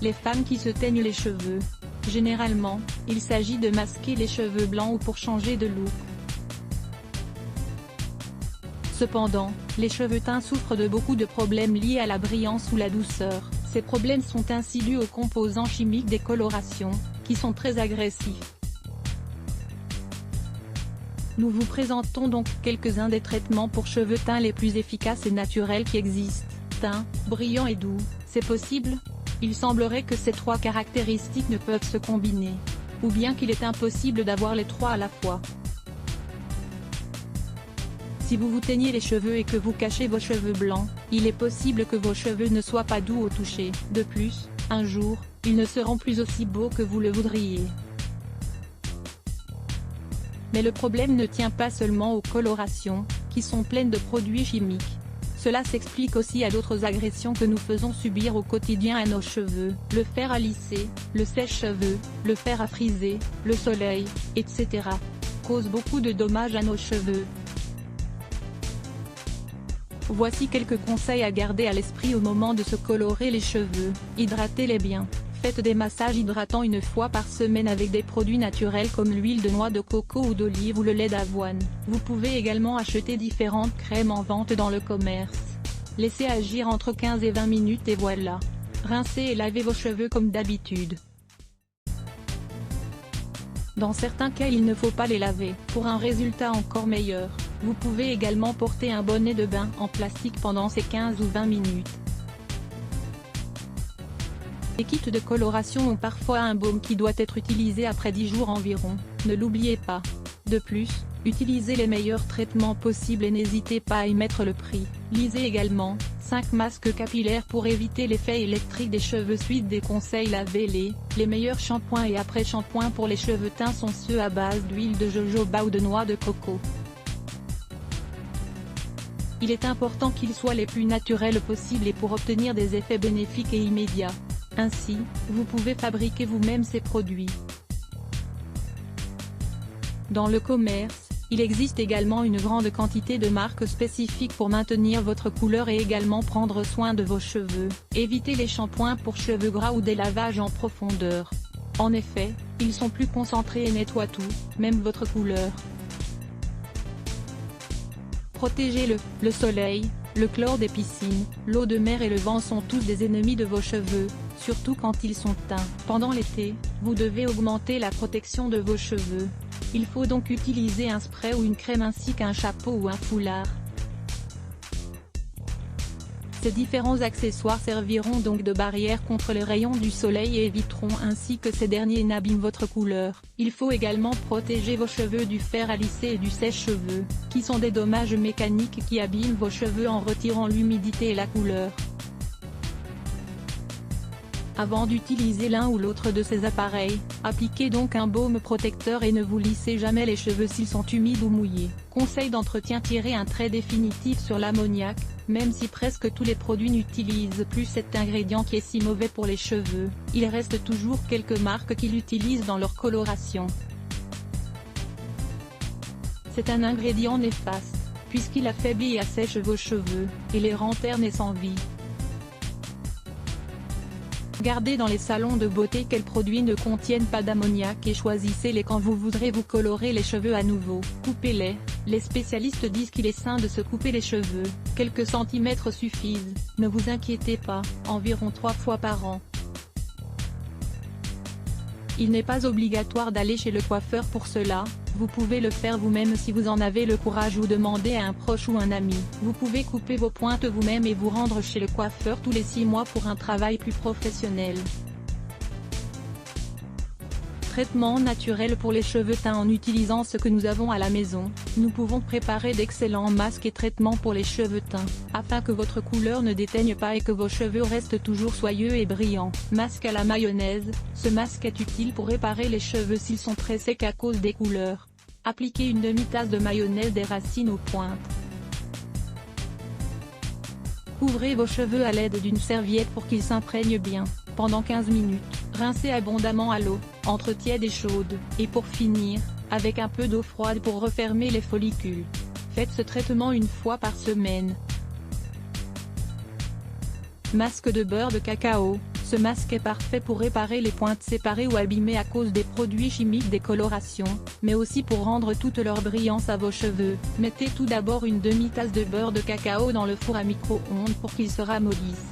Les femmes qui se teignent les cheveux. Généralement, il s'agit de masquer les cheveux blancs ou pour changer de look. Cependant, les cheveux teints souffrent de beaucoup de problèmes liés à la brillance ou la douceur. Ces problèmes sont ainsi dus aux composants chimiques des colorations, qui sont très agressifs. Nous vous présentons donc quelques-uns des traitements pour cheveux teints les plus efficaces et naturels qui existent. Teint, brillant et doux, c'est possible? Il semblerait que ces trois caractéristiques ne peuvent se combiner. Ou bien qu'il est impossible d'avoir les trois à la fois. Si vous vous teignez les cheveux et que vous cachez vos cheveux blancs, il est possible que vos cheveux ne soient pas doux au toucher. De plus, un jour, ils ne seront plus aussi beaux que vous le voudriez. Mais le problème ne tient pas seulement aux colorations, qui sont pleines de produits chimiques. Cela s'explique aussi à d'autres agressions que nous faisons subir au quotidien à nos cheveux, le fer à lisser, le sèche-cheveux, le fer à friser, le soleil, etc. causent beaucoup de dommages à nos cheveux. Voici quelques conseils à garder à l'esprit au moment de se colorer les cheveux. Hydratez-les bien. Faites des massages hydratants une fois par semaine avec des produits naturels comme l'huile de noix de coco ou d'olive ou le lait d'avoine. Vous pouvez également acheter différentes crèmes en vente dans le commerce. Laissez agir entre 15 et 20 minutes et voilà. Rincez et lavez vos cheveux comme d'habitude. Dans certains cas il ne faut pas les laver. Pour un résultat encore meilleur, vous pouvez également porter un bonnet de bain en plastique pendant ces 15 ou 20 minutes. Les kits de coloration ont parfois un baume qui doit être utilisé après 10 jours environ, ne l'oubliez pas. De plus, utilisez les meilleurs traitements possibles et n'hésitez pas à y mettre le prix. Lisez également 5 masques capillaires pour éviter l'effet électrique des cheveux. Suite des conseils. Lavez-les. Les meilleurs shampoings et après-shampoings pour les cheveux teints sont ceux à base d'huile de jojoba ou de noix de coco. Il est important qu'ils soient les plus naturels possibles et pour obtenir des effets bénéfiques et immédiats. Ainsi, vous pouvez fabriquer vous-même ces produits. Dans le commerce, il existe également une grande quantité de marques spécifiques pour maintenir votre couleur et également prendre soin de vos cheveux. Évitez les shampoings pour cheveux gras ou des lavages en profondeur. En effet, ils sont plus concentrés et nettoient tout, même votre couleur. Protégez-le. Le soleil, le chlore des piscines, l'eau de mer et le vent sont tous des ennemis de vos cheveux, surtout quand ils sont teints. Pendant l'été, vous devez augmenter la protection de vos cheveux. Il faut donc utiliser un spray ou une crème ainsi qu'un chapeau ou un foulard. Ces différents accessoires serviront donc de barrière contre les rayons du soleil et éviteront ainsi que ces derniers n'abîment votre couleur. Il faut également protéger vos cheveux du fer à lisser et du sèche-cheveux, qui sont des dommages mécaniques qui abîment vos cheveux en retirant l'humidité et la couleur. Avant d'utiliser l'un ou l'autre de ces appareils, appliquez donc un baume protecteur et ne vous lissez jamais les cheveux s'ils sont humides ou mouillés. Conseil d'entretien. Tirez un trait définitif sur l'ammoniac, même si presque tous les produits n'utilisent plus cet ingrédient qui est si mauvais pour les cheveux, il reste toujours quelques marques qui l'utilisent dans leur coloration. C'est un ingrédient néfaste, puisqu'il affaiblit et assèche vos cheveux, et les rend ternes et sans vie. Regardez dans les salons de beauté quels produits ne contiennent pas d'ammoniac et choisissez-les quand vous voudrez vous colorer les cheveux à nouveau. Coupez-les. Les spécialistes disent qu'il est sain de se couper les cheveux, quelques centimètres suffisent, ne vous inquiétez pas, environ 3 fois par an. Il n'est pas obligatoire d'aller chez le coiffeur pour cela, vous pouvez le faire vous-même si vous en avez le courage ou demander à un proche ou un ami. Vous pouvez couper vos pointes vous-même et vous rendre chez le coiffeur tous les 6 mois pour un travail plus professionnel. Traitement naturel pour les cheveux teints. En utilisant ce que nous avons à la maison, nous pouvons préparer d'excellents masques et traitements pour les cheveux teints, afin que votre couleur ne déteigne pas et que vos cheveux restent toujours soyeux et brillants. Masque à la mayonnaise. Ce masque est utile pour réparer les cheveux s'ils sont très secs à cause des couleurs. Appliquez une demi-tasse de mayonnaise des racines aux pointes. Couvrez vos cheveux à l'aide d'une serviette pour qu'ils s'imprègnent bien, pendant 15 minutes. Rincez abondamment à l'eau, entre tiède et chaude, et pour finir, avec un peu d'eau froide pour refermer les follicules. Faites ce traitement une fois par semaine. Masque de beurre de cacao. Ce masque est parfait pour réparer les pointes séparées ou abîmées à cause des produits chimiques décoloration, mais aussi pour rendre toute leur brillance à vos cheveux. Mettez tout d'abord une demi-tasse de beurre de cacao dans le four à micro-ondes pour qu'il se ramollisse.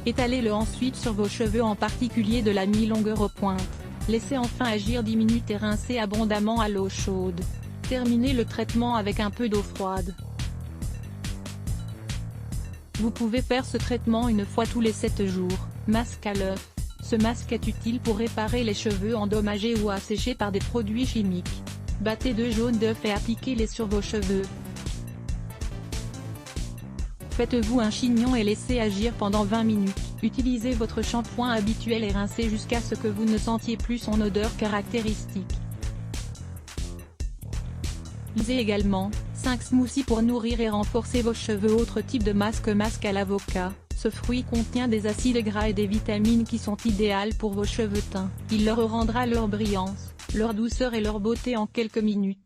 Étalez-le ensuite sur vos cheveux, en particulier de la mi-longueur aux pointes. Laissez enfin agir 10 minutes et rincez abondamment à l'eau chaude. Terminez le traitement avec un peu d'eau froide. Vous pouvez faire ce traitement une fois tous les 7 jours. Masque à l'œuf. Ce masque est utile pour réparer les cheveux endommagés ou asséchés par des produits chimiques. Battez 2 jaunes d'œufs et appliquez-les sur vos cheveux. Faites-vous un chignon et laissez agir pendant 20 minutes. Utilisez votre shampoing habituel et rincez jusqu'à ce que vous ne sentiez plus son odeur caractéristique. Lisez également 5 smoothies pour nourrir et renforcer vos cheveux. Autre type de masque à l'avocat. Ce fruit contient des acides gras et des vitamines qui sont idéales pour vos cheveux teints. Il leur rendra leur brillance, leur douceur et leur beauté en quelques minutes.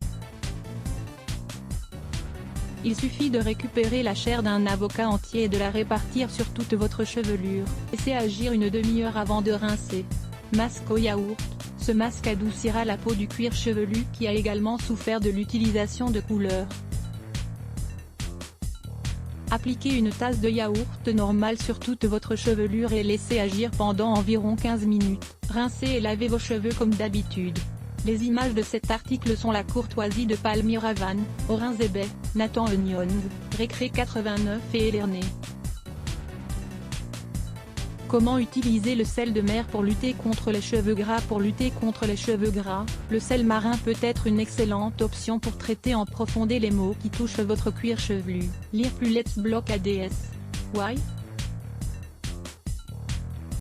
Il suffit de récupérer la chair d'un avocat entier et de la répartir sur toute votre chevelure. Laissez agir une demi-heure avant de rincer. Masque au yaourt. Ce masque adoucira la peau du cuir chevelu qui a également souffert de l'utilisation de couleurs. Appliquez une tasse de yaourt normal sur toute votre chevelure et laissez agir pendant environ 15 minutes. Rincez et lavez vos cheveux comme d'habitude. Les images de cet article sont la courtoisie de Palmyre Avan, Orinzebe, Nathan Onions, Récré 89 et Elernay. Comment utiliser le sel de mer pour lutter contre les cheveux gras? Pour lutter contre les cheveux gras, le sel marin peut être une excellente option pour traiter en profondeur les maux qui touchent votre cuir chevelu. Lire plus Let's Block ADS. Why?